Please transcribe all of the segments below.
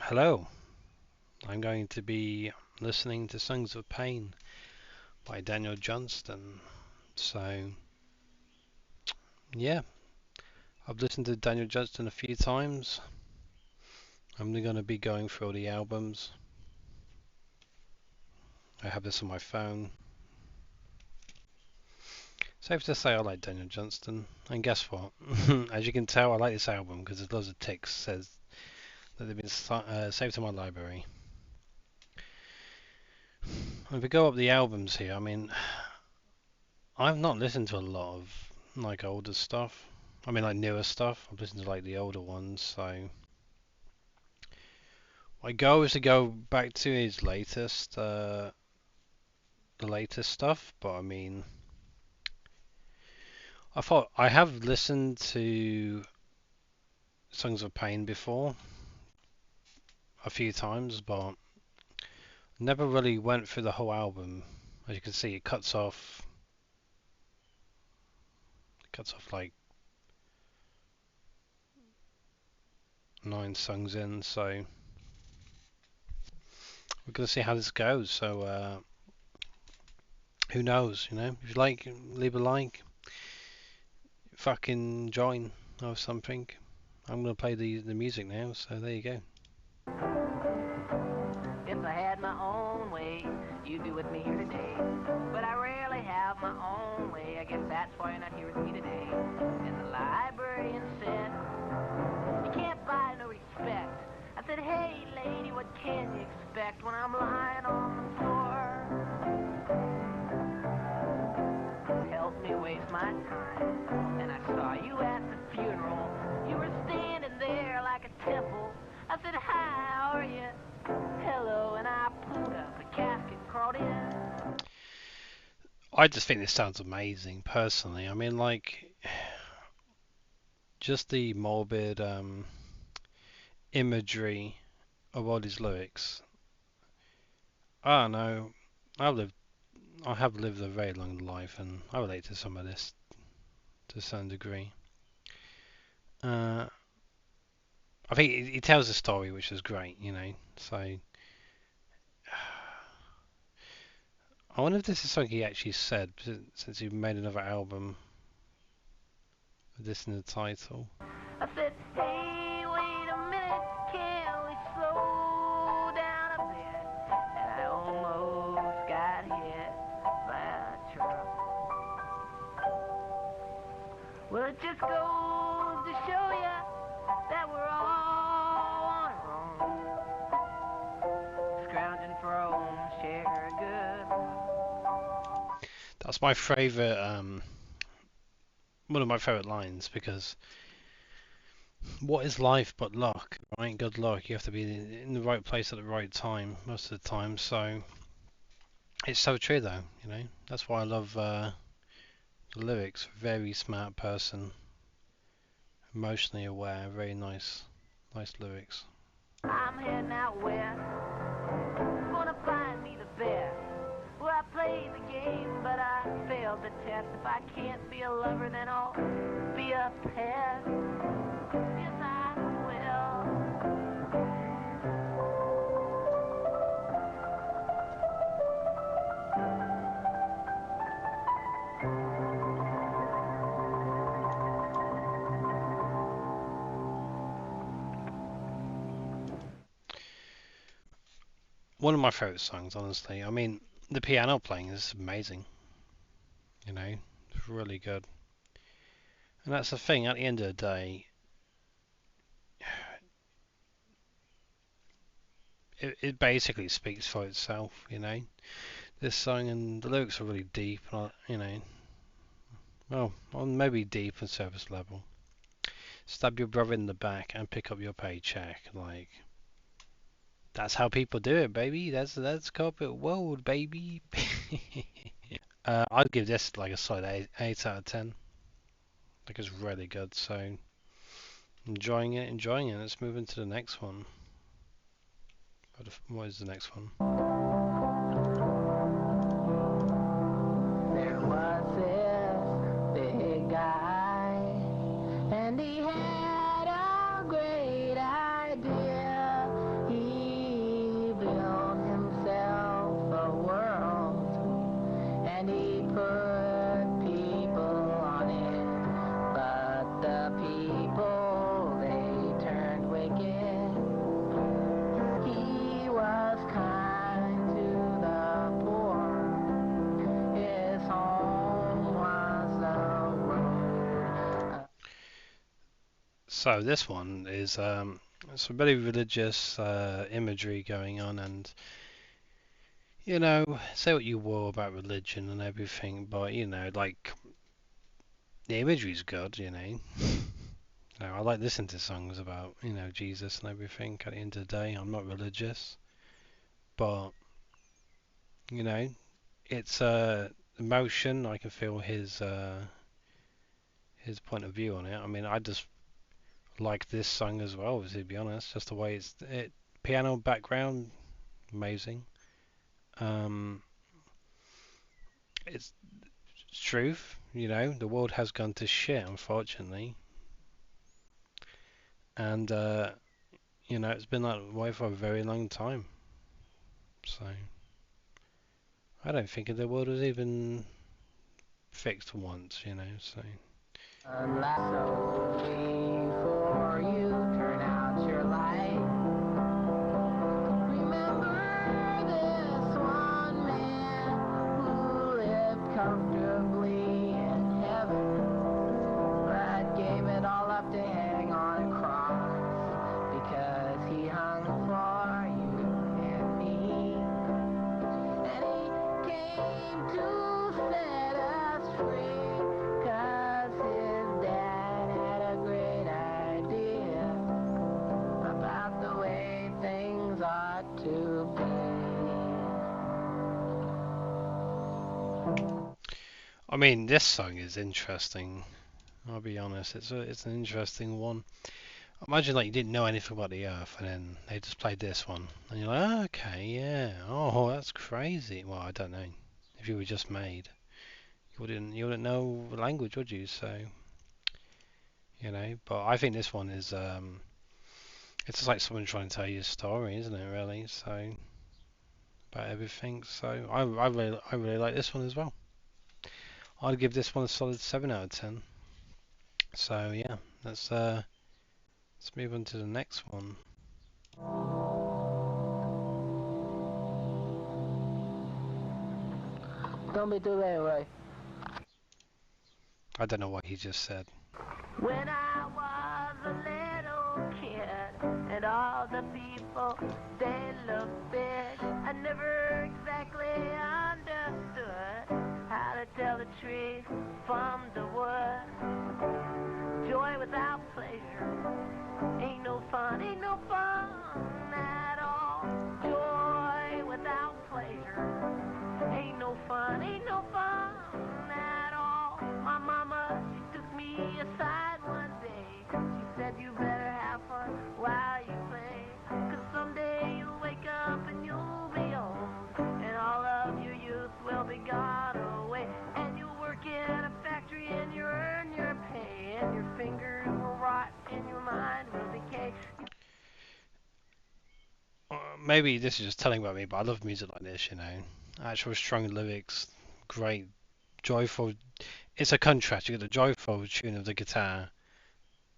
Hello, I'm going to be listening to Songs of Pain by Daniel Johnston. So, yeah, I've listened to Daniel Johnston a few times. I'm going to be going through all the albums. I have this on my phone. Safe to say I like Daniel Johnston. And guess what? As you can tell, I like this album because there's loads of ticks says that they've been saved to my library. If we go up the albums here, I mean, I've not listened to a lot of like older stuff. I mean, like newer stuff. I've listened to like the older ones. So my goal is to go back to his latest, the latest stuff. But I mean, I thought I have listened to Songs of Pain before a few times, but never really went through the whole album. As you can see, it cuts off like 9 songs in. So we're gonna see how this goes. So who knows? If you like, leave a like, fucking join or something. I'm gonna play the music now. So there you go. If I had my own way, you'd be with me here today. But I rarely have my own way. I guess that's why you're not here with me today. And the librarian said, you can't buy no respect. I said, hey lady, what can you expect when I'm lying on the floor? Help me waste my time. And I saw you at the funeral. You were standing there like a temple. I said, hi, how are you? Hello, and I pulled up a casket, crawled in. I just think this sounds amazing, personally. I mean, like, just the morbid imagery of all these lyrics. I don't know. I have lived a very long life, and I relate to some of this to some degree. Uh, I think he tells a story which is great. So I wonder if this is something he actually said since he made another album with this in the title. I said, hey, wait a minute, can we slow down a bit? And I almost got hit by a truck. Well, it just goes to show you that we're all on our own, scrounging for our own share of good. That's my favorite, one of my favorite lines, because what is life but luck, right? Good luck. You have to be in the right place at the right time most of the time. So it's so true, though. That's why I love the lyrics. Very smart person, emotionally aware, very nice lyrics. I'm heading out west, gonna find me the best. Well, I played the game, but I failed the test. If I can't be a lover, then I'll be a pest. Yes, I will. One of my favorite songs, honestly. I mean, the piano playing is amazing. It's really good. And that's the thing. At the end of the day, it basically speaks for itself. This song, and the lyrics are really deep. Well, on maybe deep and surface level. Stab your brother in the back and pick up your paycheck. Like, that's how people do it, baby. That's corporate world, baby. I'd give this like a solid 8 out of 10. Like, it's really good. So enjoying it. Let's move into the next one. What is the next one? There was this big guy, and he had a great idea. He So this one is some very religious imagery going on, and say what you will about religion and everything, but like the imagery's good, I like listening to songs about Jesus and everything. At the end of the day, I'm not religious, but you know, it's emotion. I can feel his point of view on it. I mean, I just like this song as well, to be honest. Just the way it piano background, amazing. Um, it's truth, the world has gone to shit, unfortunately, and it's been that way for a very long time. So I don't think the world was even fixed once, So So before you turn out your light, remember this one man who lived comfortably in heaven, but gave it all up to hang on a cross because he hung for you and me, and he came to set us free, 'cause his dad had a great idea about the way things ought to be. I mean, this song is interesting. I'll be honest, it's an interesting one. Imagine like you didn't know anything about the Earth, and then they just played this one, and you're like, oh, okay, yeah, oh, that's crazy. Well, I don't know. If you were just made, you wouldn't know the language, would you? So, But I think this one is it's just like someone trying to tell you a story, isn't it? Really, so about everything. So I really like this one as well. I'd give this one a solid 7 out of 10. So yeah, let's move on to the next one. Don't be too late, Ray. I don't know what he just said. When I was a little kid, and all the people, they looked big, I never exactly understood how to tell the tree from the wood. Joy without pleasure ain't no fun at all. Joy without pleasure ain't no fun at all. My mama, she took me aside one day. She said, you better have fun while you play, 'cause someday you'll wake up and you'll be old, and all of your youth will be gone away, and you'll work in a factory and you earn your pay, and your fingers will rot and your mind will decay. Maybe this is just telling about me, but I love music like this, Actual strong lyrics, great, joyful. It's a contrast. You get the joyful tune of the guitar,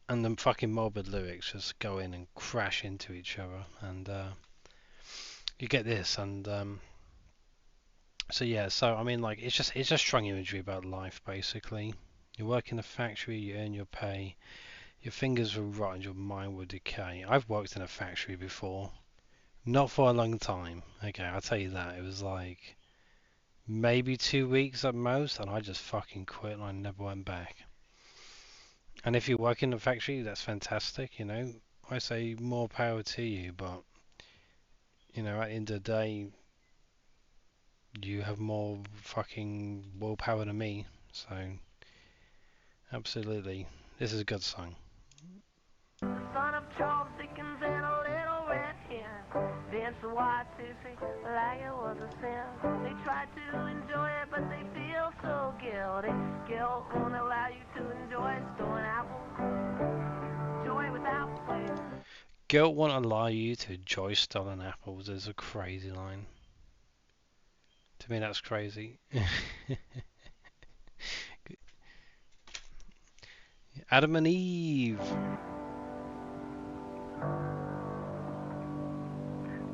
and the fucking morbid lyrics just go in and crash into each other, and you get this, and so yeah. So I mean, like, it's just strong imagery about life, basically. You work in a factory, you earn your pay, your fingers will rot and your mind will decay. I've worked in a factory before. Not for a long time. Okay, I'll tell you that. It was like maybe 2 weeks at most, and I just fucking quit and I never went back. And if you work in a factory, that's fantastic, I say more power to you, but at the end of the day, you have more fucking willpower than me. So, absolutely, this is a good song. The son of Charles Dickens and a little red hen danced the Watusi like it was a sin. They try to enjoy it, but they feel so guilty. Guilt won't allow you to enjoy stolen apples. Joy without pleasure. Guilt won't allow you to enjoy stolen apples is a crazy line. To me, that's crazy. Adam and Eve.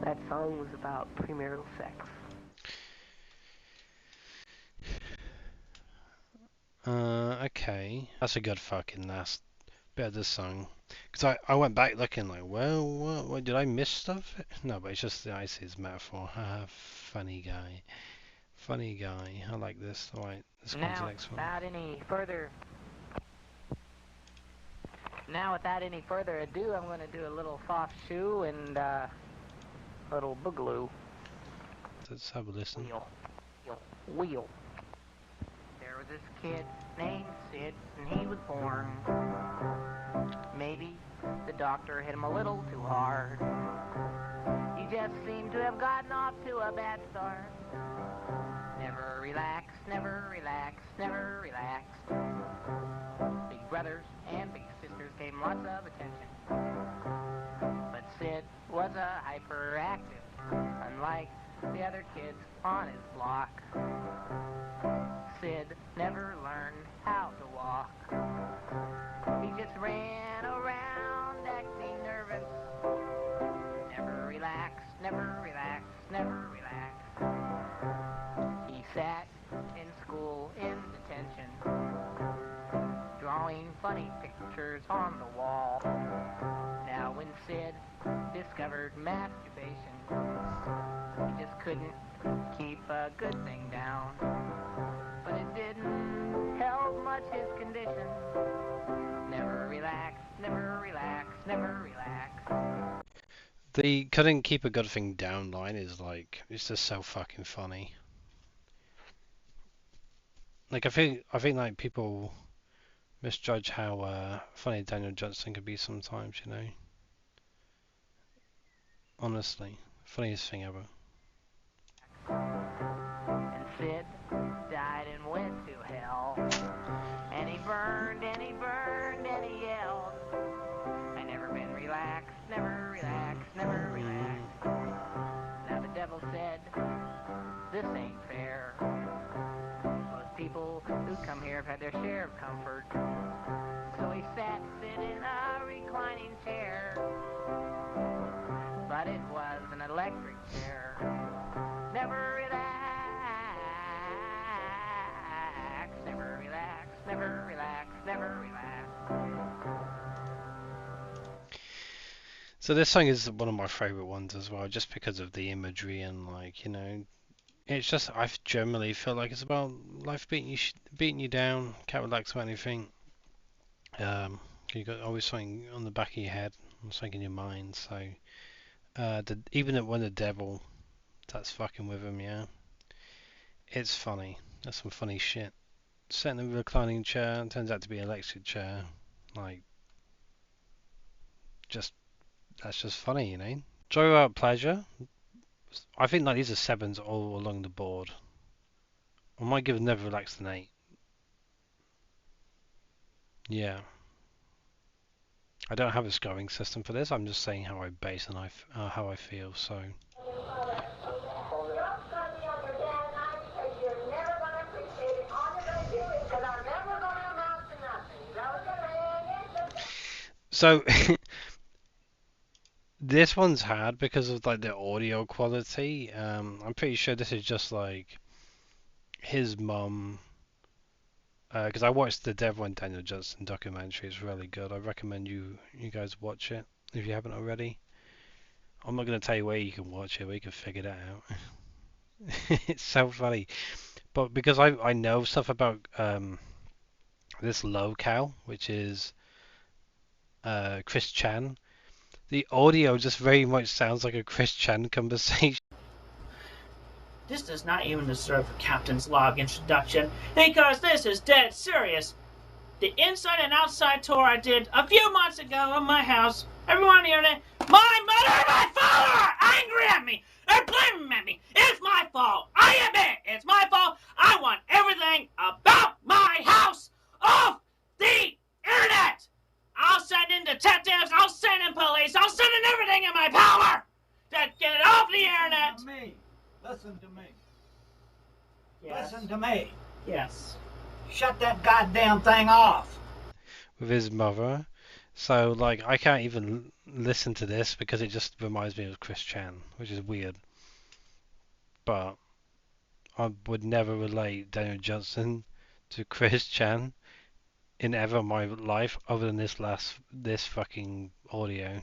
That song was about premarital sex. Okay. That's a good fucking last bit of this song. Because I went back looking like, well, what did I miss stuff? No, but it's just I see his metaphor. Haha, funny guy. Funny guy. I like this. Alright, let's go on to the Now, next one. without any further ado, I'm going to do a little soft shoe and little boogaloo. Let's have a listen. Wheel, wheel, wheel. There was this kid named Sid, and he was born. Maybe the doctor hit him a little too hard. He just seemed to have gotten off to a bad start. Never relax, never relax, never relax. Big brothers and big sisters gave him lots of attention. But Sid was a hyperactive, unlike the other kids on his block. Sid never learned how to walk. He just ran around acting nervous. Never relax, never relax, never relax. He sat in school in detention, drawing funny pictures on the wall. Now when Sid discovered masturbation, he just couldn't keep a good thing down. But it didn't help much his condition. Never relax, never relax, never relax. The couldn't keep a good thing down line is like, it's just so fucking funny. Like I think like people misjudge how funny Daniel Johnston can be sometimes, you know. Honestly, funniest thing ever. And Sid died and went to hell. And he burned and he burned and he yelled. I never been relaxed, never relaxed, never relaxed. Now the devil said, this ain't fair. Most people who come here have had their share of comfort. So he sat Sid in a reclining chair. But it was an electric chair. Never relax, never relax, never relax, never relax. So this song is one of my favorite ones as well, just because of the imagery and like, you know, it's just I generally feel like it's about life beating you down, can't relax about anything. You got always something on the back of your head, something in your mind. So even when the devil that's fucking with him, yeah, it's funny. That's some funny shit. Sitting in a reclining chair, turns out to be an electric chair. Like, that's just funny, you know. Joy without pleasure. I think like these are sevens all along the board. I might give Never Relaxed an 8. Yeah. I don't have a scoring system for this. I'm just saying how I base and how I feel. So. So this one's hard because of like the audio quality. I'm pretty sure this is just like his mum. Because I watched the Devil and Daniel Johnston documentary. It's really good. I recommend you guys watch it if you haven't already. I'm not going to tell you where you can watch it, but you can figure that out. It's so funny. But because I know stuff about this locale, which is Chris Chan, the audio just very much sounds like a Chris Chan conversation. This does not even deserve a captain's log introduction, because this is dead serious. The inside and outside tour I did a few months ago of my house, everyone here today, my mother and my father are angry at me and blaming me. It's my fault. I admit it's my fault. I want everything about my house off the internet. I'll send in detectives. I'll send in police. I'll send in everything in my power to get it off the internet. Listen to me. Yes. Listen to me. Yes. Shut that goddamn thing off. With his mother. So like I can't even listen to this because it just reminds me of Chris Chan, which is weird. But I would never relate Daniel Johnston to Chris Chan in ever my life other than this fucking audio.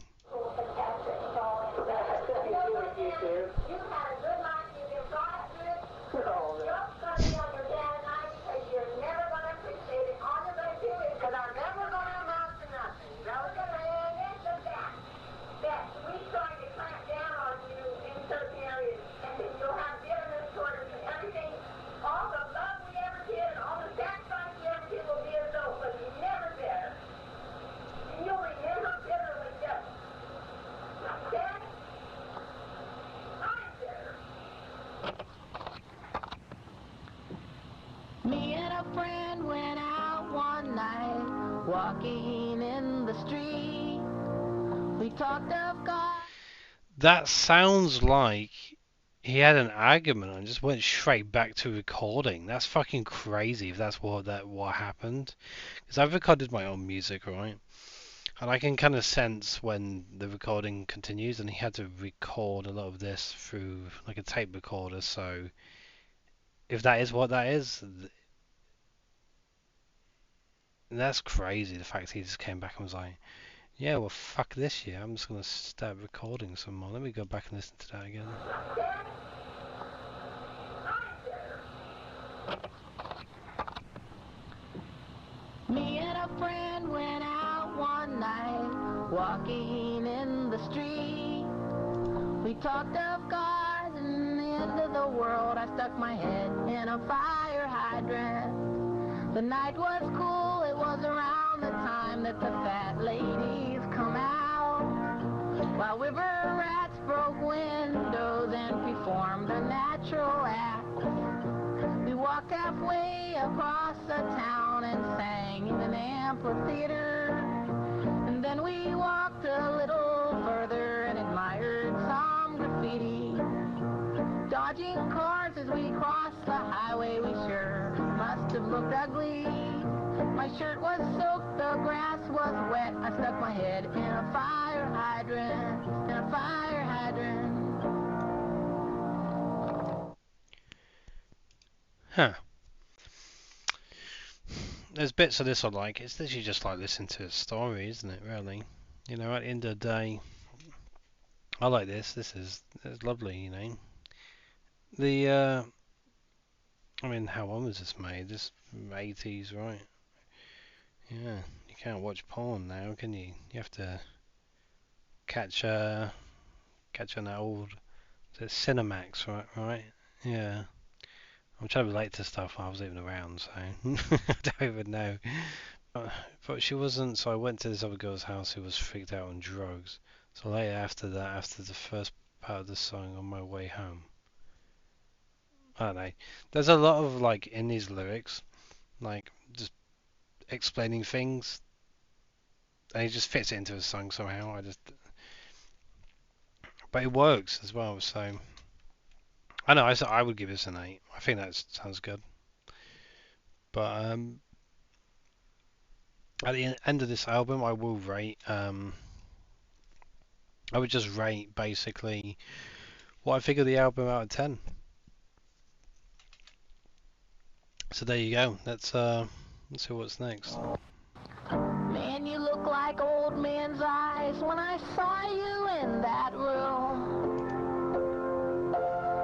Me and a friend went out one night, walking in the street. We talked of God. That sounds like he had an argument and just went straight back to recording. That's fucking crazy if that's what happened. Because I've recorded my own music, right? And I can kind of sense when the recording continues, and he had to record a lot of this through like a tape recorder. So if that is what that is, that's crazy. The fact he just came back and was like, yeah, well, fuck this year. I'm just going to start recording some more. Let me go back and listen to that again. Me and a friend went out one night, walking in the street. We talked of God and the end of the world. I stuck my head in a fire hydrant. The night was cool, it was around the time that the fat ladies come out, while river rats broke windows and performed a natural act. We walked halfway across the town and sang in an amphitheater, and then we walked a little further and admired some graffiti. Dodging cars as we crossed the highway, we sure must have looked ugly. My shirt was soaked, the grass was wet. I stuck my head in a fire hydrant, in a fire hydrant. Huh. There's bits of this I like. It's literally just like listening to a story, isn't it, really? You know, at the end of the day, I like this. It's lovely, you know. I mean, how long was this made? This 80s, right? Yeah, you can't watch porn now, can you? You have to catch on that old, is it Cinemax, right? Yeah. I'm trying to relate to stuff I was even around, so I don't even know. But she wasn't, so I went to this other girl's house who was freaked out on drugs. So later after that, after the first part of the song, on my way home, I don't know. There's a lot of like in these lyrics, like just explaining things, and he just fits it into a song somehow. But it works as well. So I know I would give this an 8. I think that sounds good. But at the end of this album, I will rate. I would just rate basically what I think of the album out of 10. So there you go. Let's see what's next. Man, you look like old man's eyes when I saw you in that room.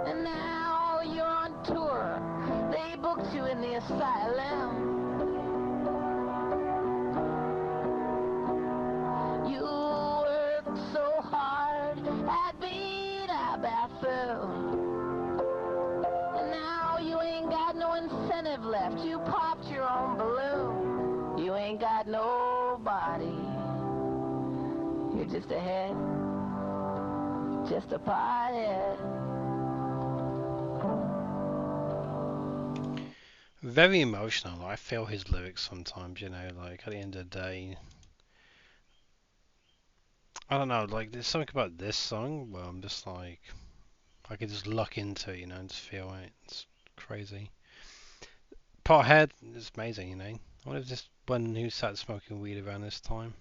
And now you're on tour. They booked you in the asylum. You worked so hard at being a bathroom. And now you ain't got no incentive left. You popped your own balloon. You ain't got nobody. You're just a head. Just a pothead. Very emotional. I feel his lyrics sometimes, you know, like at the end of the day. I don't know, like there's something about this song where I'm just like, I could just lock into it, you know, and just feel it. It's crazy. Pothead is amazing, you know. I wonder if this when who started smoking weed around this time.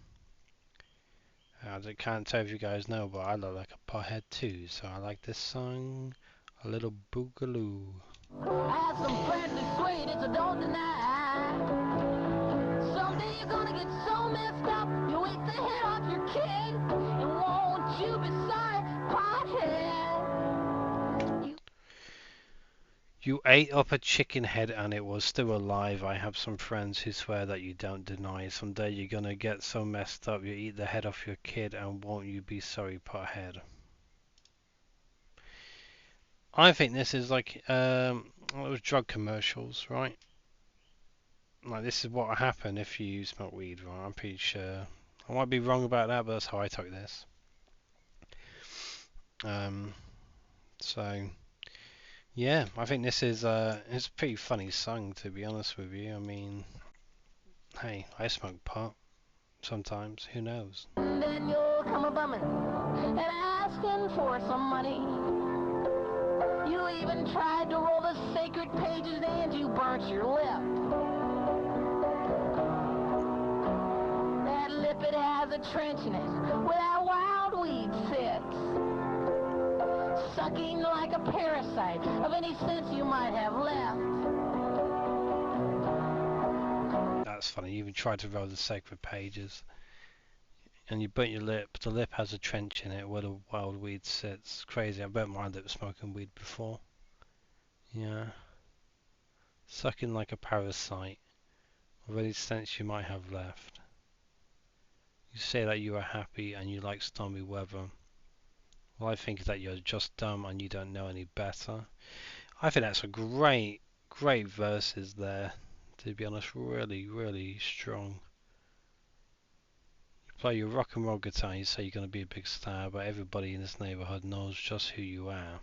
I can't tell if you guys know, but I look like a pothead too, so I like this song, a little boogaloo. I had some friends who swayed it, so don't deny. Someday you're gonna get so messed up, you'll eat the head off your kid. And won't you be sorry, pothead? You ate up a chicken head and it was still alive. I have some friends who swear that you don't deny. Someday you're gonna get so messed up you eat the head off your kid, and won't you be sorry, pothead? I think this is like those drug commercials, right? Like, this is what will happen if you smoke weed, right? I'm pretty sure. I might be wrong about that, but that's how I took this. So yeah, I think this is it's a pretty funny song, to be honest with you. I mean, hey, I smoke pot sometimes. Who knows? And then you'll come a bumming and asking for some money. You even tried to roll the sacred pages and you burnt your lip. That lip, it has a trench in it where that wild weed sits, sucking like a parasite of any sense you might have left. That's funny. You even tried to roll the sacred pages, and you burnt your lip. The lip has a trench in it where the wild weed sits. Crazy. I burnt my lip smoking weed before. Yeah. Sucking like a parasite of any sense you might have left. You say that you are happy and you like stormy weather. Well, I think that you're just dumb and you don't know any better. I think that's a great verses there, to be honest. Really, really strong. You play your rock and roll guitar, you say you're going to be a big star, but everybody in this neighborhood knows just who you are.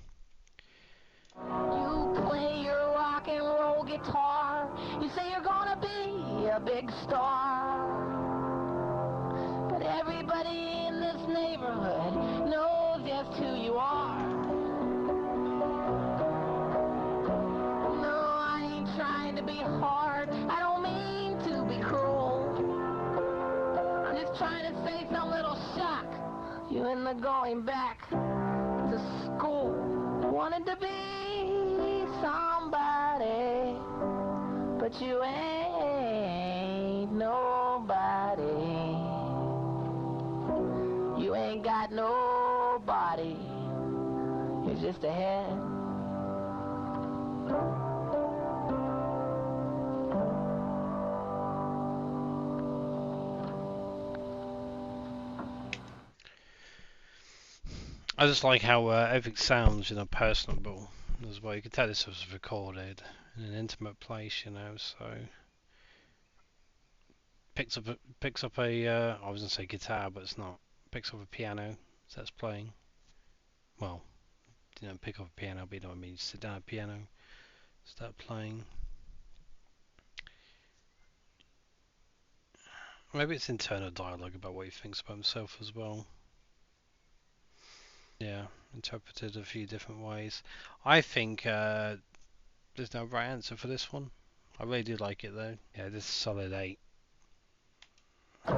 You play your rock and roll guitar, you say you're gonna be a big star. But everybody in this neighborhood knows just who you are. No, I ain't trying to be hard, I don't mean to be cruel. I'm just trying to say some little shock you into going back to school. Wanted to be somebody, but you ain't nobody. You ain't got nobody. You're just a head. I just like how everything sounds, personable as well. You can tell this was recorded in an intimate place, so picks up a I was gonna say guitar, but it's not. Picks up a piano, starts playing. Well, pick up a piano, but you know what I mean. Sit down at a piano, start playing. Maybe it's internal dialogue about what he thinks about himself as well. Yeah, interpreted a few different ways. I think there's no right answer for this one. I really do like it though. Yeah, this is solid 8. We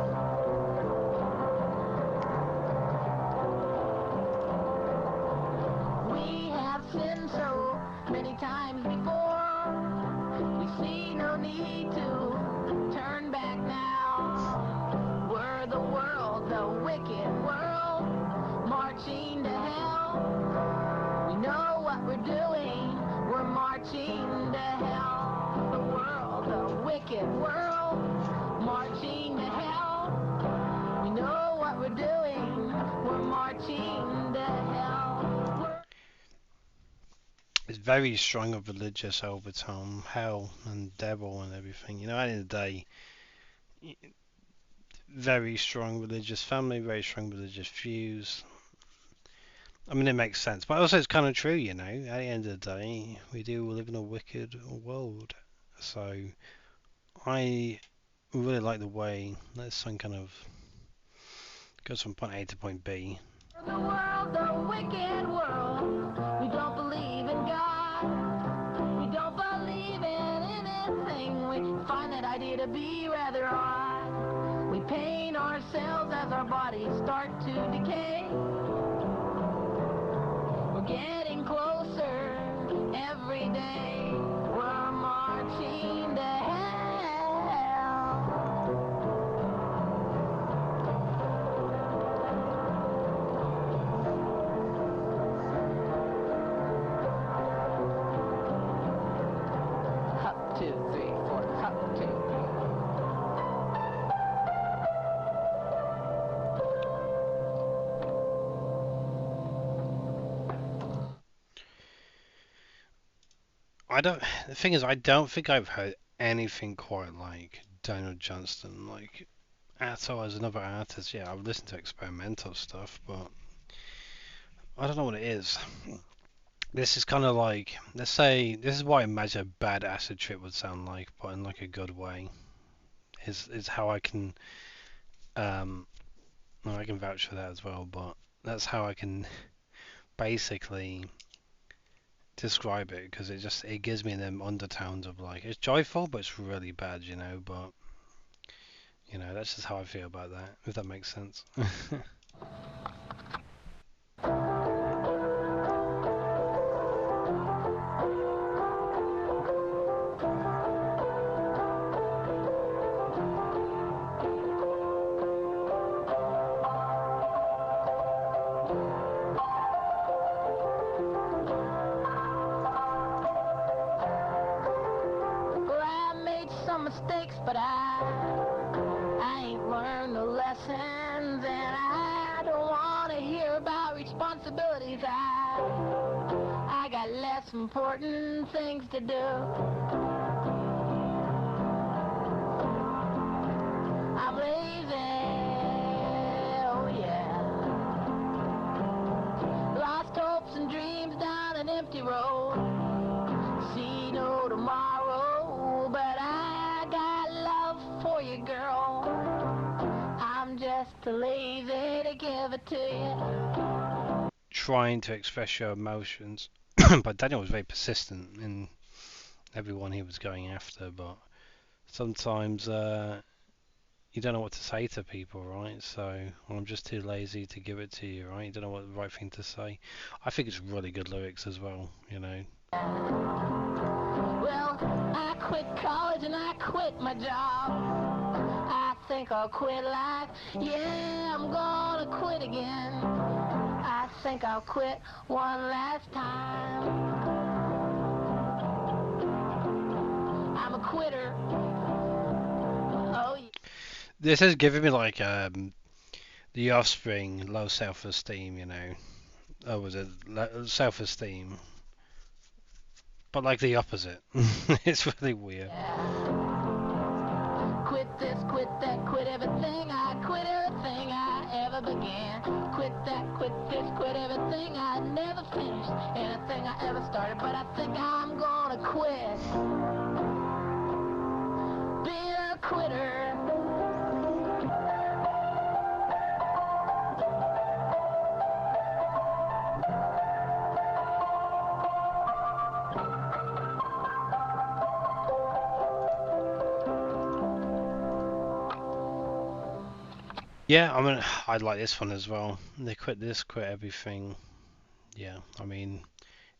have sinned so many times before. We see no need to turn back now. We're the world, the wicked world, marching to hell. We know what we're doing. We're marching to hell. The world, the wicked world, marching to hell. We know what we're doing. We're marching to hell. It's very strong of religious overtone, hell and devil and everything. At the end of the day, very strong religious family, very strong religious views. I mean, it makes sense, but also it's kind of true, At the end of the day, we do live in a wicked world. So I really like the way that song kind of goes from point A to point B. The world, the wicked world. We don't believe in God. We don't believe in anything. We find that idea to be rather odd. We pain ourselves as our bodies start to decay. We're getting closer every day. We're marching to hell. I don't. The thing is, I don't think I've heard anything quite like Daniel Johnston, like at all as another artist. Yeah, I've listened to experimental stuff, but I don't know what it is. This is kind of like, let's say, this is what I imagine a bad acid trip would sound like, but in like a good way. Is how I can well, I can vouch for that as well, but that's how I can basically describe it, because it gives me them undertones of like, it's joyful but it's really bad, but that's just how I feel about that, if that makes sense. Well, I made some mistakes, but I ain't learned no lessons, and I don't want to hear about responsibilities. I got less important things to do. I'm lazy, oh yeah. Lost hopes and dreams down an empty road. See no tomorrow, but I got love for you, girl. I'm just too lazy to give it to you. Trying to express your emotions, but Daniel was very persistent in everyone he was going after, but sometimes you don't know what to say to people, right? So, well, I'm just too lazy to give it to you, right? You don't know what the right thing to say. I think it's really good lyrics as well, Well, I quit college and I quit my job. I think I'll quit life. Yeah, I'm gonna quit again. I think I'll quit one last time. I'm a quitter. Oh, yeah. This has given me like the Offspring, low self-esteem, Oh, was it self-esteem? But like the opposite. It's really weird. Quit this, quit that, quit everything. I quit everything I ever began. Quit that, quit this, quit everything. I never finished anything I ever started, but I think I'm gonna quit being a quitter. Yeah, I mean, I like this one as well. They quit this, quit everything. Yeah, I mean,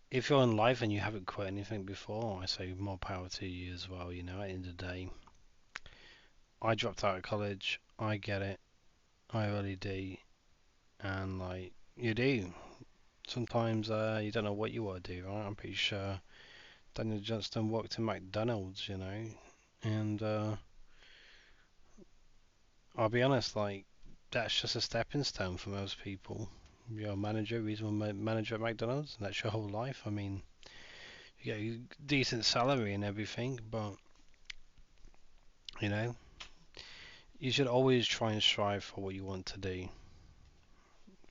if you're in life and you haven't quit anything before, I say more power to you as well, at the end of the day. I dropped out of college, I get it, I really do, and like, you do. Sometimes you don't know what you want to do, right? I'm pretty sure Daniel Johnston worked in McDonald's, and I'll be honest, like, that's just a stepping stone for most people. You're a manager, reasonable manager at McDonald's, and that's your whole life. I mean, you get a decent salary and everything, but you know, you should always try and strive for what you want to do.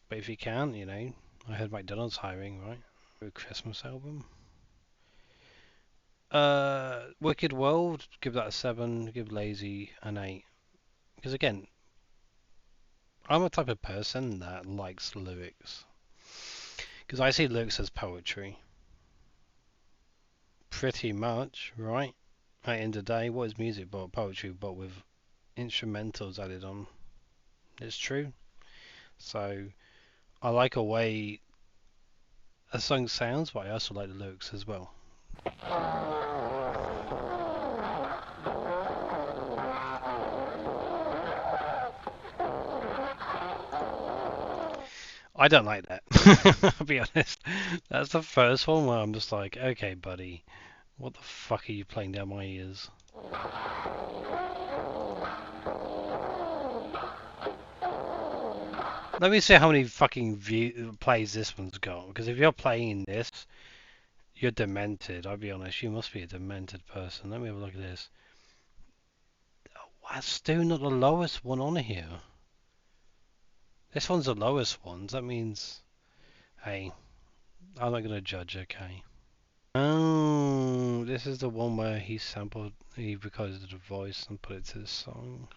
But if you can't, I heard McDonald's hiring, right? For a Christmas album. Wicked World, give that a 7. Give Lazy an 8. Because again, I'm a type of person that likes lyrics. Because I see lyrics as poetry. Pretty much, right? At the end of the day, what is music but poetry, but with instrumentals added on? It's true. So I like a way a song sounds, but I also like the lyrics as well. I don't like that. I'll be honest. That's the first one where I'm just like, okay, buddy, what the fuck are you playing down my ears? Let me see how many fucking plays this one's got. Because if you're playing this, You're demented, I'll be honest. You must be a demented person. Let me have a look at this. That's still not the lowest one on here. This one's the lowest one. That means, hey, I'm not gonna judge, okay? Oh, this is the one where he recorded the voice and put it to the song.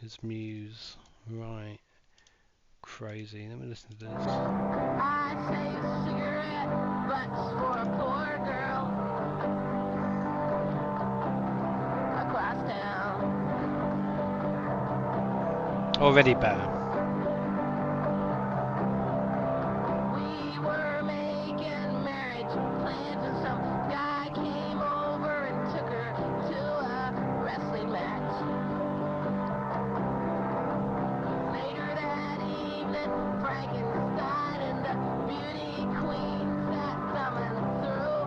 His muse, right? Crazy. Let me listen to this. I say cigarette butts for a poor girl across town. Already better. We were making marriage plans and some guy came over and took her to a wrestling match. Later that evening, Frankenstein and the beauty queen sat thumbing through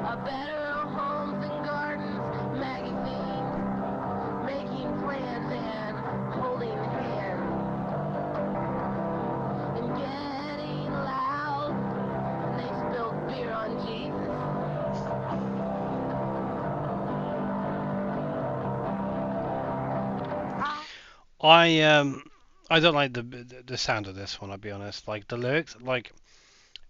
a Better Homes and Gardens magazine, making plans and holding hands and getting loud. And they spilled beer on Jesus. I don't like the sound of this one. I'll be honest. Like the lyrics, like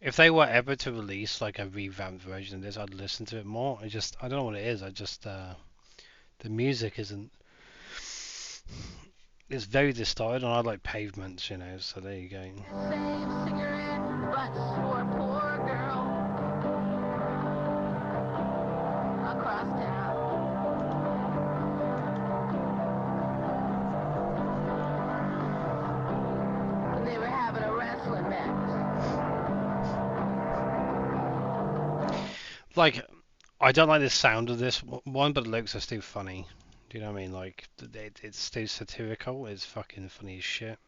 if they were ever to release like a revamped version of this, I'd listen to it more. I don't know what it is. The music isn't. It's very distorted, and I like Pavements, you know. So there you go. Same cigarette butts for a poor girl across town. And they were having a wrestling match. Like, I don't like the sound of this one, but the lyrics are still funny. Do you know what I mean? Like, it's still satirical. It's fucking funny as shit.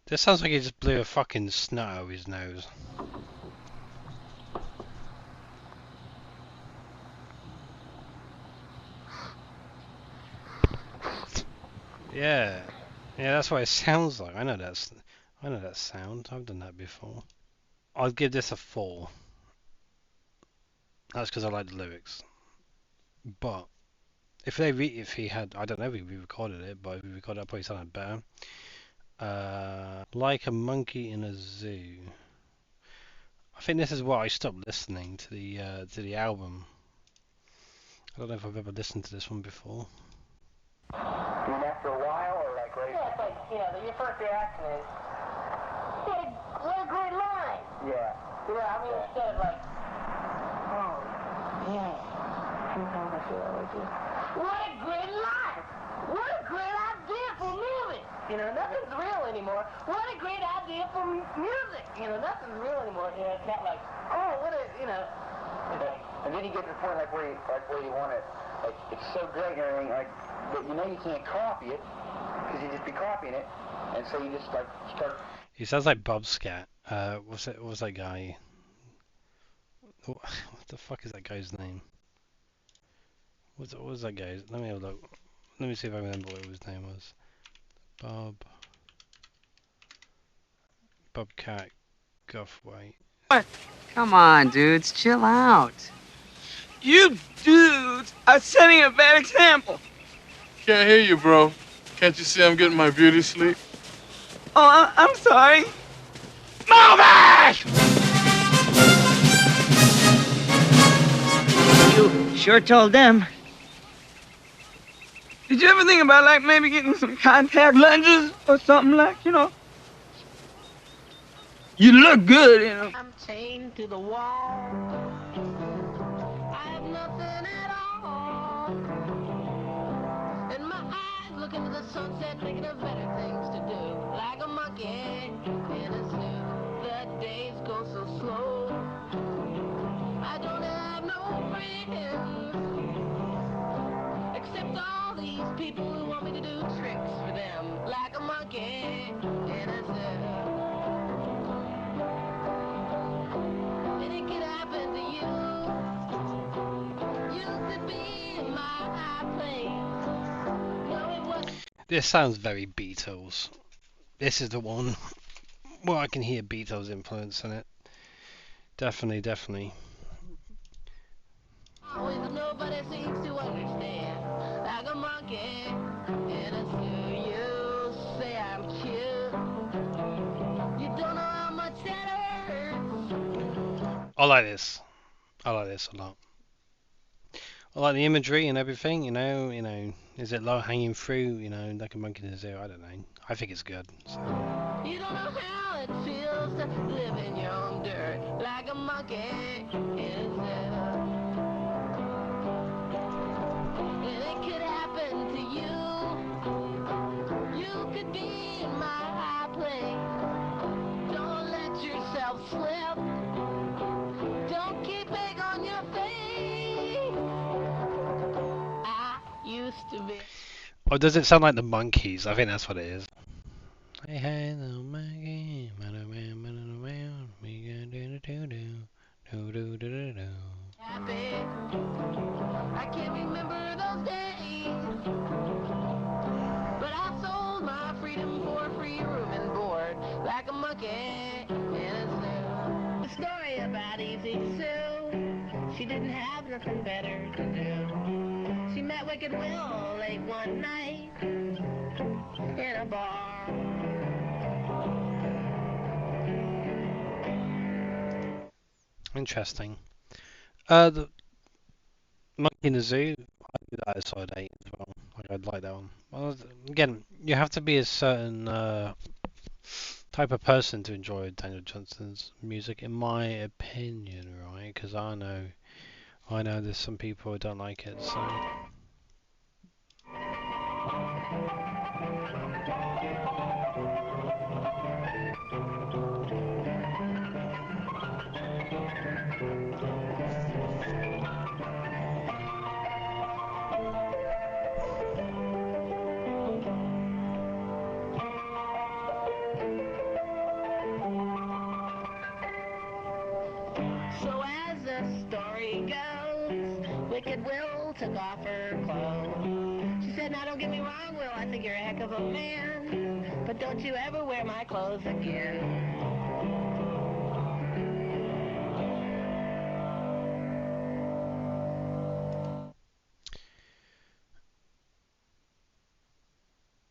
This sounds like he just blew a fucking snot out of his nose. Yeah. Yeah, that's what it sounds like. I know that sound. I've done that before. I'd give this a 4. That's because I like the lyrics. But if he had, I don't know if he re-recorded it, but if he recorded it, probably sounded better. Like a monkey in a zoo. I think this is why I stopped listening to the album. I don't know if I've ever listened to this one before. You mean after a while, or like right? Yeah, it's like, you know, your first reaction is, what a great line. Yeah. You know, I mean, instead of like, oh, yeah, sometimes I feel that way too. What a great line! What a great idea for a movie! You know, nothing's real anymore. What a great idea for music! You know, nothing's real anymore. You know, it's not like, oh, what a, you know. And then you get to the point like where you want it, like it's so great and everything, like, but you know you can't copy it because you just be copying it, and so you just like start. He sounds like Bob Scat. What's that guy? What the fuck is that guy's name? What was that guy's? Let me have a look. Let me see if I remember what his name was. Bobcat Guthwaite. What? Come on, dudes, chill out. You dudes are setting a bad example. Can't hear you, bro. Can't you see I'm getting my beauty sleep? Oh, I'm sorry. Move it! You sure told them. Did you ever think about, like, maybe getting some contact lenses or something like, you know? You look good, you know. I'm chained to the wall. I have nothing at all. And my eyes look into the sunset, thinking of better things to do. Like a monkey in a zoo. The days go so slow. I don't have no friends, except all these people who want me to do tricks for them. Like a monkey in a zoo. And it could happen to you. You This sounds very Beatles. This is the one where I can hear Beatles influence in it. Definitely, definitely. Always nobody seems to understand. Like a monkey in a zoo, you say I'm cute. You don't know how much that hurts. I like this. I like this a lot. I like the imagery and everything, you know, is it low hanging fruit, like a monkey in a zoo, I don't know. I think it's good. So. You don't know how it feels to live in your own dirt. Like a monkey in a zoo. And it could happen to you. You could be in my high place. Don't let yourself slip. Don't keep egg on your face. I used to be. Or does it sound like the Monkeys? I think that's what it is. Hey, hey, little monkey, run around, we gonna do. Happy. I can't remember those days. But I sold my freedom for free room and board. Like a monkey in a zoo. The story about Easy Sue. She didn't have nothing better to do. She met Wicked Will late one night in a bar. Interesting. The Monkey in the Zoo, I'd do that as side 8 as well. Like, I'd like that one. Well, again, you have to be a certain type of person to enjoy Daniel Johnston's music, in my opinion, right? Because I know there's some people who don't like it, so. So as the story goes, Wicked Will took off her clothes. She said, now don't get me wrong, Will, I think you're a heck of a man, but don't you ever wear my clothes again.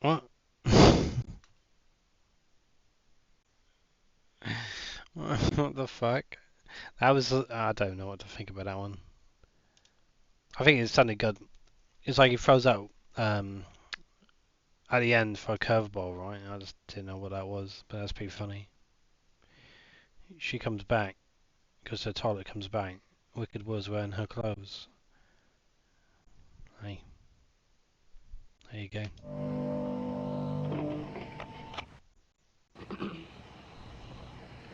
What? What the fuck? That was. I don't know what to think about that one. I think it sounded good. It's like he throws out at the end for a curveball, right? I just didn't know what that was, but that's pretty funny. She comes back because her toilet comes back. Wicked was wearing her clothes. Hey, there you go.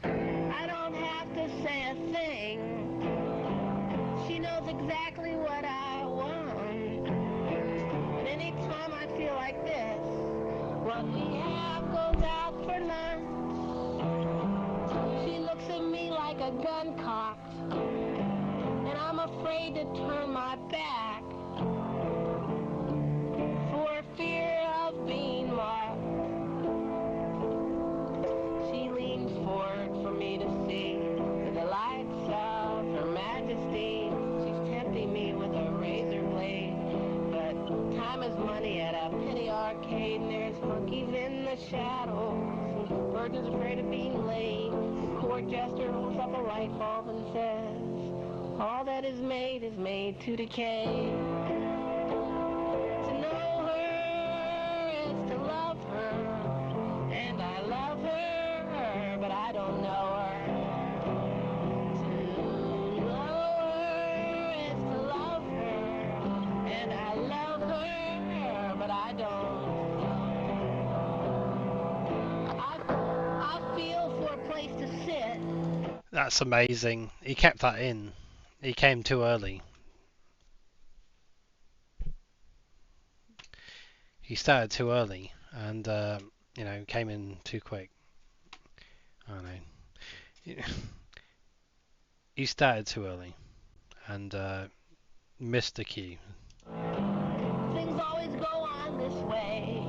I don't have to say a thing. She knows exactly what I want. And anytime I feel like this, what we have goes out for lunch. She looks at me like a gun cocked, and I'm afraid to turn my back for fear of being marked. She leans forward for me to see the delights of her majesty. She's tempting me with a razor blade, but time is money at a penny arcade, and there's monkeys in the shadows. Virgin's afraid of being late. The court jester holds up a light bulb and says, all that is made to decay. To know her is to love her, and I love her, but I don't know her. To know her is to love her, and I love her, but I don't. I feel for a place to sit. That's amazing. He kept that in. He came too early. He started too early and, came in too quick. I don't know. He started too early and missed the cue. Things always go on this way.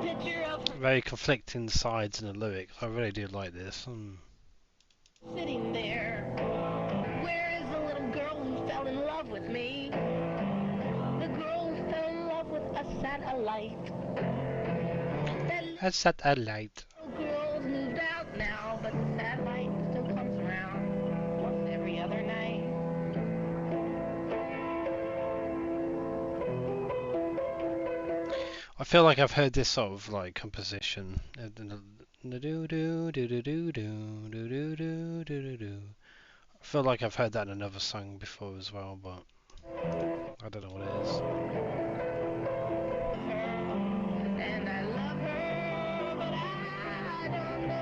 picture of her Very conflicting sides in the lyrics. I really do like this. sitting there. Where is the little girl who fell in love with me? The girl who fell in love with a satellite. That A satellite. little girl's moved out now, but the satellite still comes around once every other night. I feel like I've heard this sort of like composition. I feel like I've heard that in another song before as well, but I don't know what it is. And I love her, but I don't know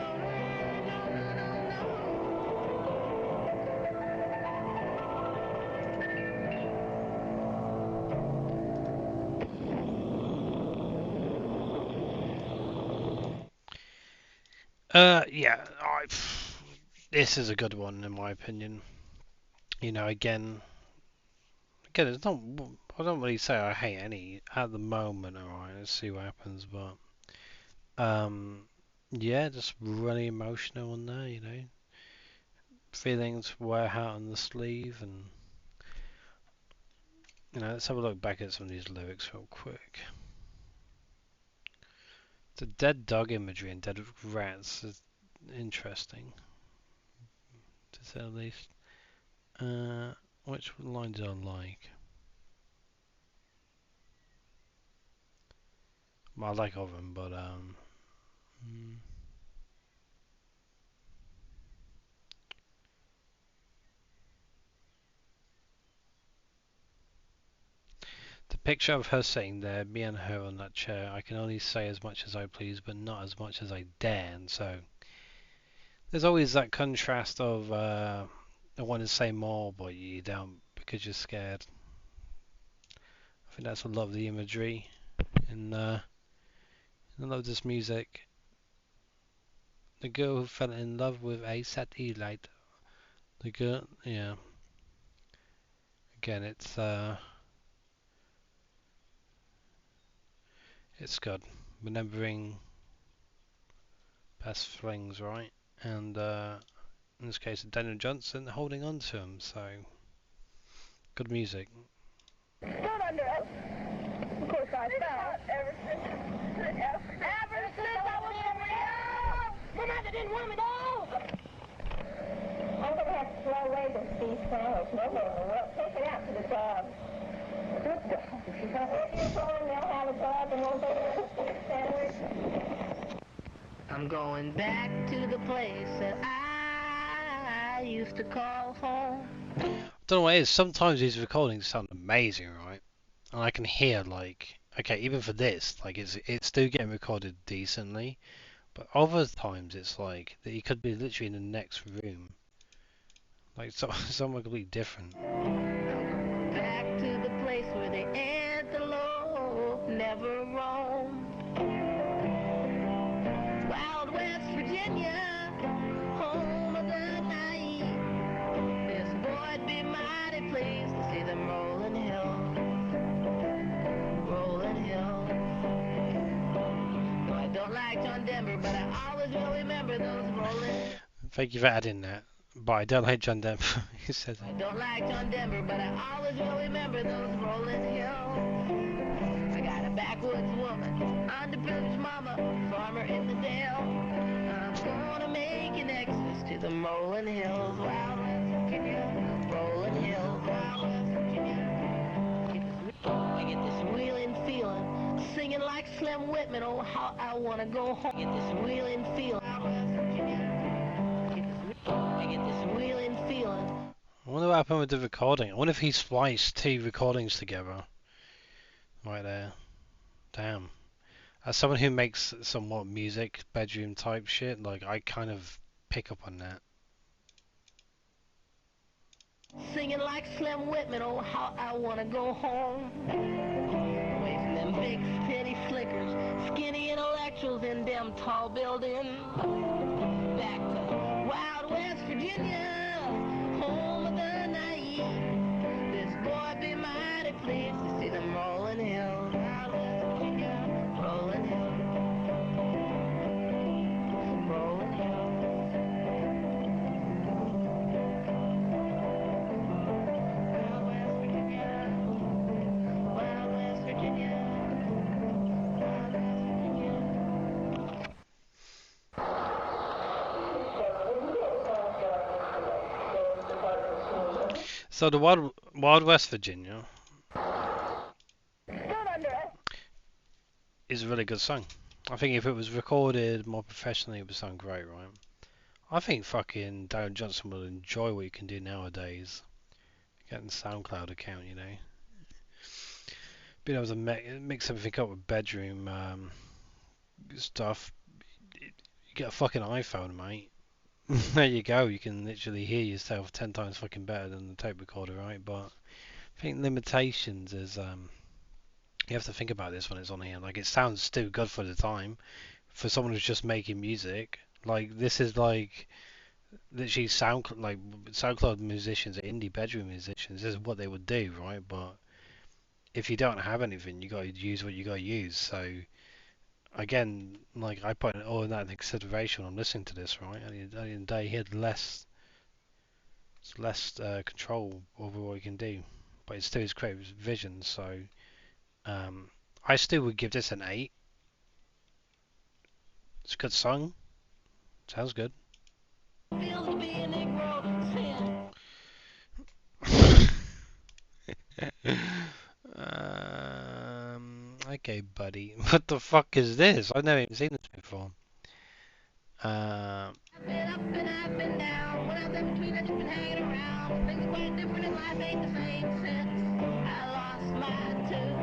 her. Yeah, this is a good one in my opinion. You know, again, it's not. I don't really say I hate any at the moment. Alright, let's see what happens. But yeah, just really emotional on there. You know, feelings wear out on the sleeve, and you know, let's have a look back at some of these lyrics real quick. The dead dog imagery and dead rats is interesting, to say the least. Which line do I like? Well, I like all of them, but the picture of her sitting there, me and her on that chair, I can only say as much as I please, but not as much as I dare. And so there's always that contrast of I want to say more, but you don't because you're scared. I think that's a lot of the imagery in a lot of this music. The girl who fell in love with a satellite. The girl, yeah. Again, it's good. Remembering past flings, right? And in this case, Daniel Johnston holding on to him. So good music. Stood under us. Of course, I fell. Ever since I was my mother didn't want me to. I'm going to have to throw away this beef sandwich. No more in the world. Take it out to the dogs. Good dog. If you're going, they'll have a dog and won't go to the sandwich. I'm going back to the place that I used to call home. I don't know what it is. Sometimes these recordings sound amazing, right? And I can hear like, okay, even for this, like it's still getting recorded decently. But other times it's like that you could be literally in the next room, like somewhere completely different. Back to the place where the antelope never roamed. Wild West Virginia, home of the night. This boy'd be mighty pleased to see them rolling hills, rolling hills. No, I don't like John Denver, but I always will remember those rolling. Thank you for adding that. But I don't like John Denver. He said I don't like John Denver, but I always will remember those rolling hills. I got a backwoods woman, underprivileged mama, farmer in the dale. I'm gonna make an exodus to the rolling hills, Wild West Virginia, rolling hills, Wild West Virginia. I get this wheeling feeling, singing like Slim Whitman, oh how I wanna go home. I get this wheeling feeling, Wild West Virginia. I get this wheeling feeling. I wonder what happened with the recording. I wonder if he spliced two recordings together. Right there. Damn. As someone who makes somewhat music, bedroom type shit, like I kind of pick up on that. Singing like Slim Whitman, oh how I wanna go home. Away from them big city slickers, skinny intellectuals in them tall buildings. Back to Wild West Virginia, home of the night. This boy be mighty pleased to see them rolling hills. Wild West Virginia, rolling hills. So the Wild West Virginia is a really good song. I think if it was recorded more professionally, it would sound great, right? I think fucking Daniel Johnston will enjoy what you can do nowadays. Getting SoundCloud account, you know. Being able to mix everything up with bedroom stuff. You get a fucking iPhone, mate. There you go. You can literally hear yourself 10 times fucking better than the tape recorder, right? But I think limitations is you have to think about this when it's on here. Like, it sounds still good for the time for someone who's just making music. Like, this is like literally SoundCloud musicians, indie bedroom musicians. This is what they would do, right? But if you don't have anything, you got to use what you got to use. So again, like, I put all of that in consideration when I'm listening to this, right? At the end of the day, he had less control over what he can do, but it's still his creative vision. So I still would give this an 8. It's a good song. Sounds good. Okay, buddy. What the fuck is this? I've never even seen this before. I've been up and I've been down. When I was in between, I've just been hanging around. Things are quite different and life ain't the same since I lost my tooth.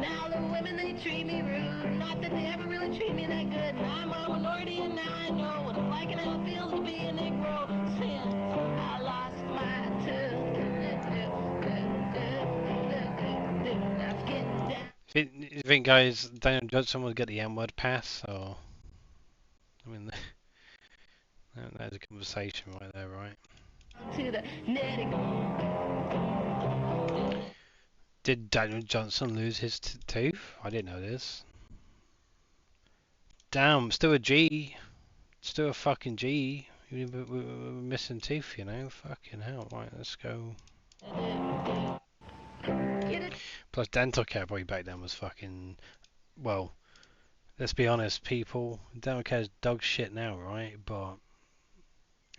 Now the women, they treat me rude. Not that they ever really treat me that good. And I'm a minority and now I know what it's like and how it feels to be a Negro since I lost my tooth. Let's get down. You think, guys, Daniel Johnston would get the N-word pass? Or, I mean, there's a conversation right there, right? To the Did Daniel Johnston lose his tooth? I didn't know this. Damn, still a G. Still a fucking G. We're missing teeth, you know? Fucking hell. Right, let's go. Plus, dental care probably back then was fucking... Well, let's be honest, people. Dental care is dog shit now, right? But,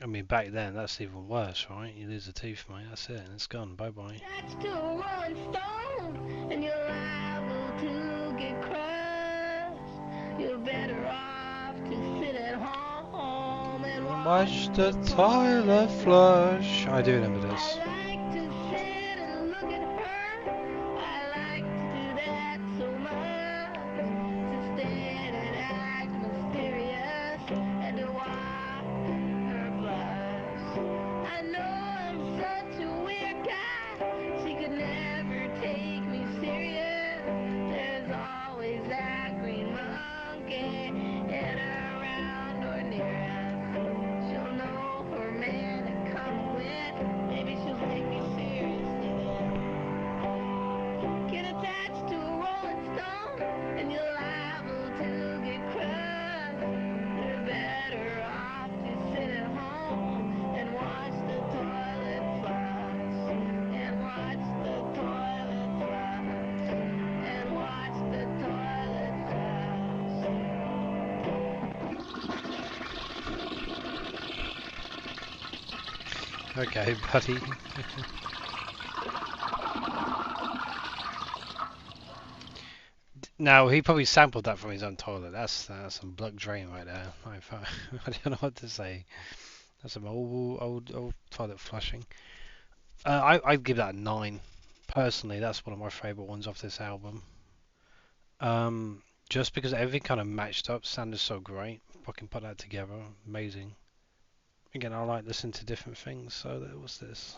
I mean, back then, that's even worse, right? You lose a tooth, mate. That's it. And it's gone. Bye-bye. That's to a rolling stone, and you're liable to get crushed. You're better off to sit at home and watch the toilet flush. I do remember this. I like to sit and look at her. I like to do that so much. To stand and act mysterious and to watch her blush. I know I'm such a weird guy. She could never take me serious. There's always that green monkey in around or near us. She'll know her man to come with. Maybe she'll take me seriously then. Get attached to a rolling stone, and you're liable to get crushed. You're better off to sit at home and watch the toilet flush. And watch the toilet flush. And watch the toilet flush. Okay, buddy. Now, he probably sampled that from his own toilet. That's some block drain right there. I don't know what to say. That's some old toilet flushing. I'd give that a 9. Personally, that's one of my favourite ones off this album. Just because everything kind of matched up, sounded so great. Fucking put that together, amazing. Again, I like listening to different things, so that was this.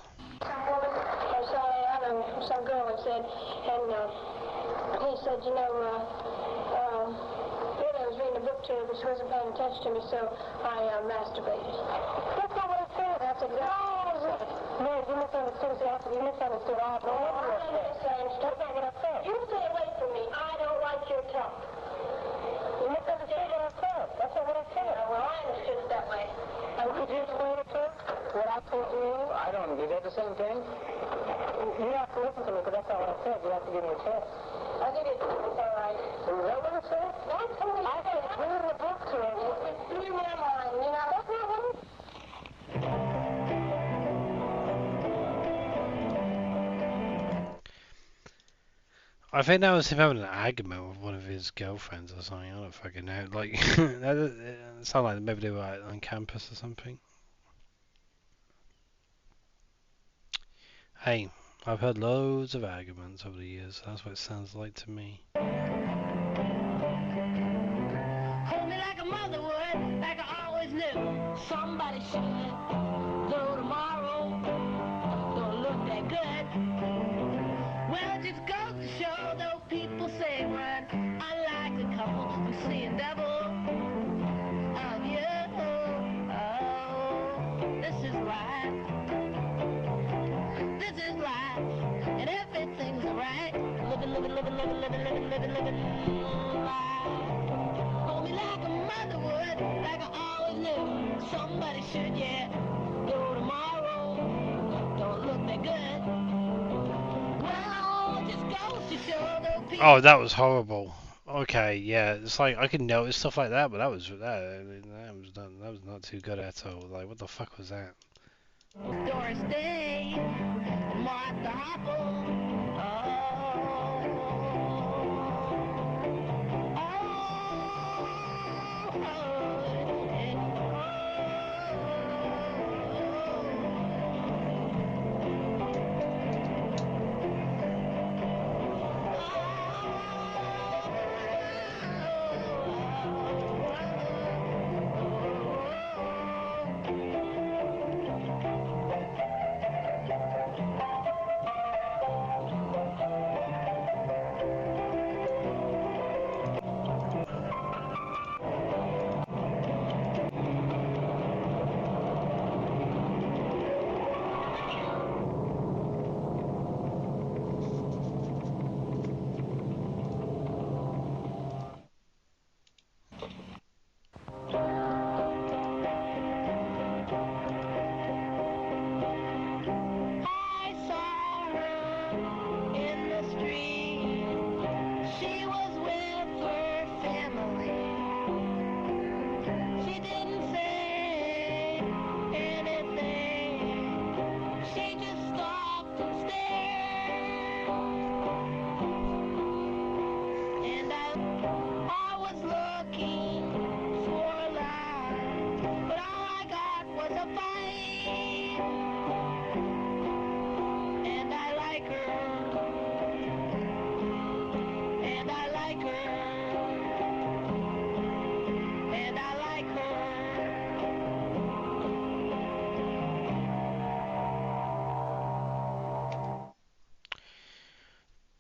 Some girl had said, and he said, you know, really I was reading a book to her, but she wasn't paying attention to me, so I masturbated. That's not what I said. I said, no, you misunderstood. I said, you misunderstood. I have no idea. That's not what I said. You stay away from me. I don't like your talk. You misunderstood what I said. That's not what I said. Well, I understood it that way. And could you explain it to her? What I told you? I don't. You did the same thing? You have to listen to me, because that's not what I said. You have to give me a chance. I'll give you a chance. It's all right. Is that what I said? That's what I said. Read the book to her. It's through my mind. You know, that's not what I said. I think that was him having an argument with one of his girlfriends or something. I don't fucking know. Like, it sounded like maybe they were like, on campus or something. Hey, I've heard loads of arguments over the years. So that's what it sounds like to me. Hold me like a mother would, like I always knew. Somebody should. Though tomorrow don't look that good. Well, it just goes to show, though people say run, unlike a couple who's seeing double of you. Oh, this is life. This is life. And everything's alright. Living life. Hold me like a mother would, like I always knew. Somebody should, yeah. Though tomorrow don't look that good. Well, it just goes to show, though people. Oh, that was horrible. Okay, yeah, it's like I can notice stuff like that, but that was not too good at all. Like, what the fuck was that? Doris Day, Martha Hopple.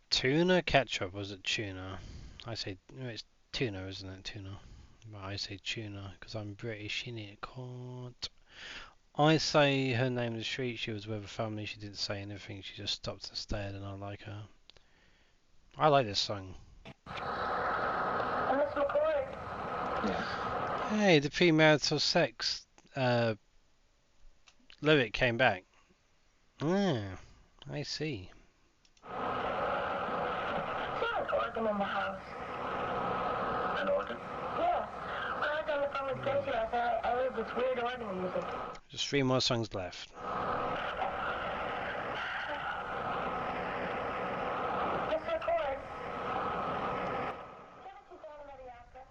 Tuna ketchup, was it tuna? I say, no, it's tuna, isn't it? Tuna. But I say tuna because I'm British, innit? Can't. I say her name in the street. She was with a family. She didn't say anything. She just stopped and stared, and I like her. I like this song. Miss McCoy. Hey, the premarital sex lyric came back. Ah, I see. Organ in the house. An organ? Yeah. When I was on the phone with Stacy, I thought I heard this weird organ music. Just 3 more songs left. Mr. Cord. Haven't you thought about the opera?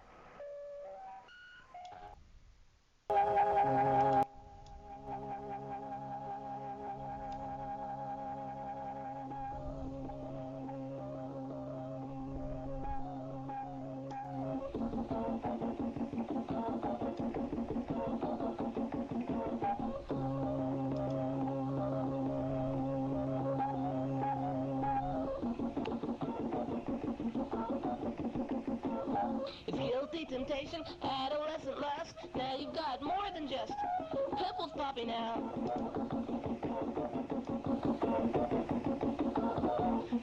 It's guilty temptation, adolescent lust. Now you've got more than just pimples popping out.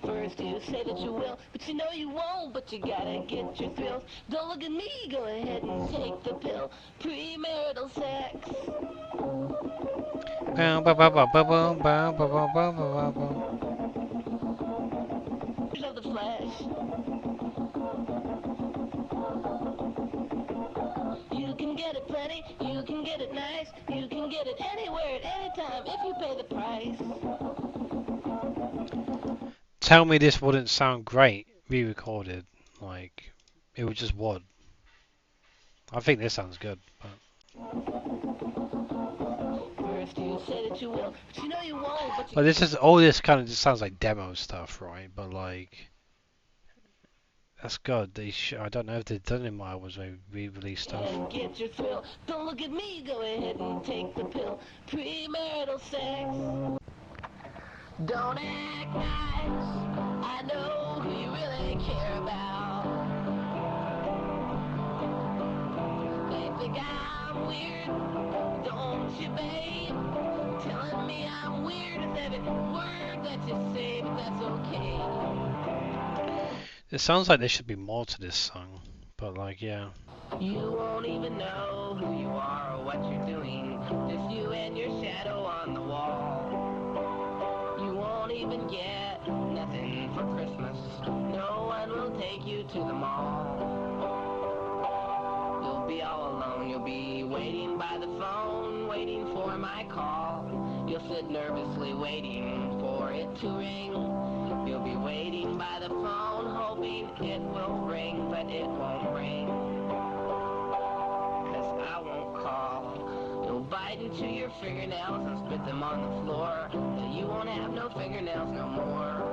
First you say that you will, but you know you won't. But you gotta get your thrills. Don't look at me, go ahead and take the pill. Premarital sex. Bow, bow, bow, bow, bow, bow, bow, bow, bow, bow, bow. Of the flesh. You can get it plenty, you can get it nice, you can get it anywhere at any time if you pay the price. tell me this wouldn't sound great re-recorded. Like, it would just would. I think this sounds good. But... Well, this is all this kind of just sounds like demo stuff, right? But like, that's good. I don't know if they've done it in my albums where we re-release stuff. Get your thrill. Don't look at me. Go ahead and take the pill. Premarital sex. Don't act nice. I know who you really care about. They think I'm weird, don't you, babe? Telling me I'm weird is every word that you say, but that's okay. It sounds like there should be more to this song, but like, yeah. You won't even know who you are or what you're doing. Just you and your shadow on the wall. You won't even get nothing for Christmas. No one will take you to the mall. You'll be all alone. You'll be waiting by the phone, waiting for my call. You'll sit nervously waiting for it to ring. You'll be waiting by the phone, hoping it will ring, but it won't ring. 'Cause I won't call. You'll bite into your fingernails and spit them on the floor. But you won't have no fingernails no more.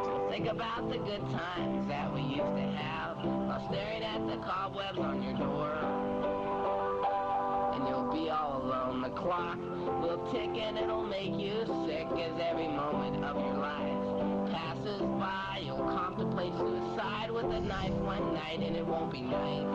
You'll think about the good times that we used to have while staring at the cobwebs on your door. And you'll be all alone. The clock will tick and it'll make you sick as every moment of your life passes by. You'll contemplate suicide with a knife one night and it won't be nice.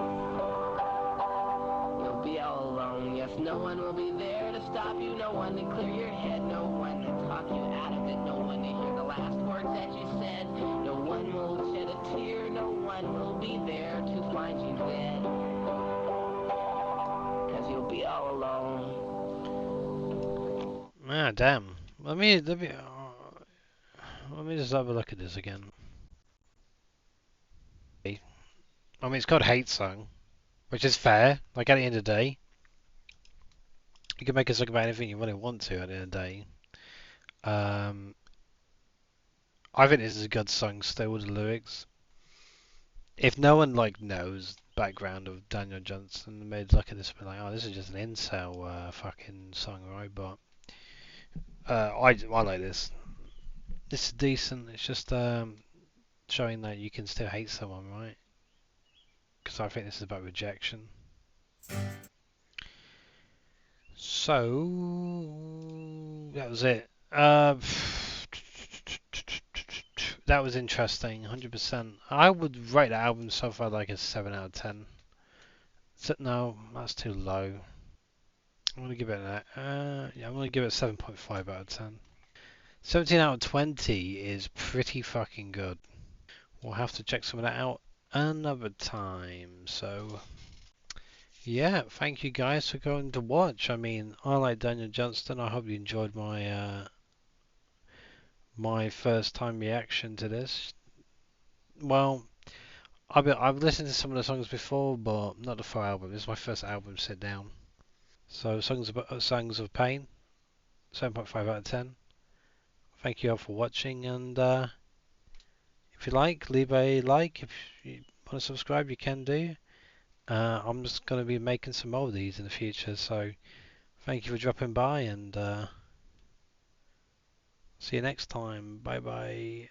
You'll be all alone. Yes, no one will be there to stop you. No one to clear your head. No one to talk you out of it. No one to hear the last words that you said. No one will shed a tear. No one will be there to find you dead. 'Cause you'll be all alone. Ah, damn. Let me just have a look at this again. I mean, it's called Hate Song, which is fair. Like, at the end of the day, you can make a song about anything you really want to at the end of the day. I think this is a good song still with the lyrics. If no one like knows background of Daniel Johnston, they'd look at this and be like, oh, this is just an incel fucking song, right? But I like this. This is decent. It's just showing that you can still hate someone, right? Because I think this is about rejection. So that was it. That was interesting, 100%. I would rate the album so far like a 7 out of 10. So, no, that's too low. I'm gonna give it yeah, I'm gonna give it 7.5 out of 10. 17 out of 20 is pretty fucking good. We'll have to check some of that out another time. So yeah, thank you guys for going to watch. I mean, I like Daniel Johnston. I hope you enjoyed my my first time reaction to this. Well, I've listened to some of the songs before, but not the full album. This is my first album sit down. So Songs of Pain, 7.5 out of 10. Thank you all for watching, and if you like, leave a like. If you want to subscribe, you can do. I'm just going to be making some more of these in the future, so thank you for dropping by, and see you next time. Bye bye.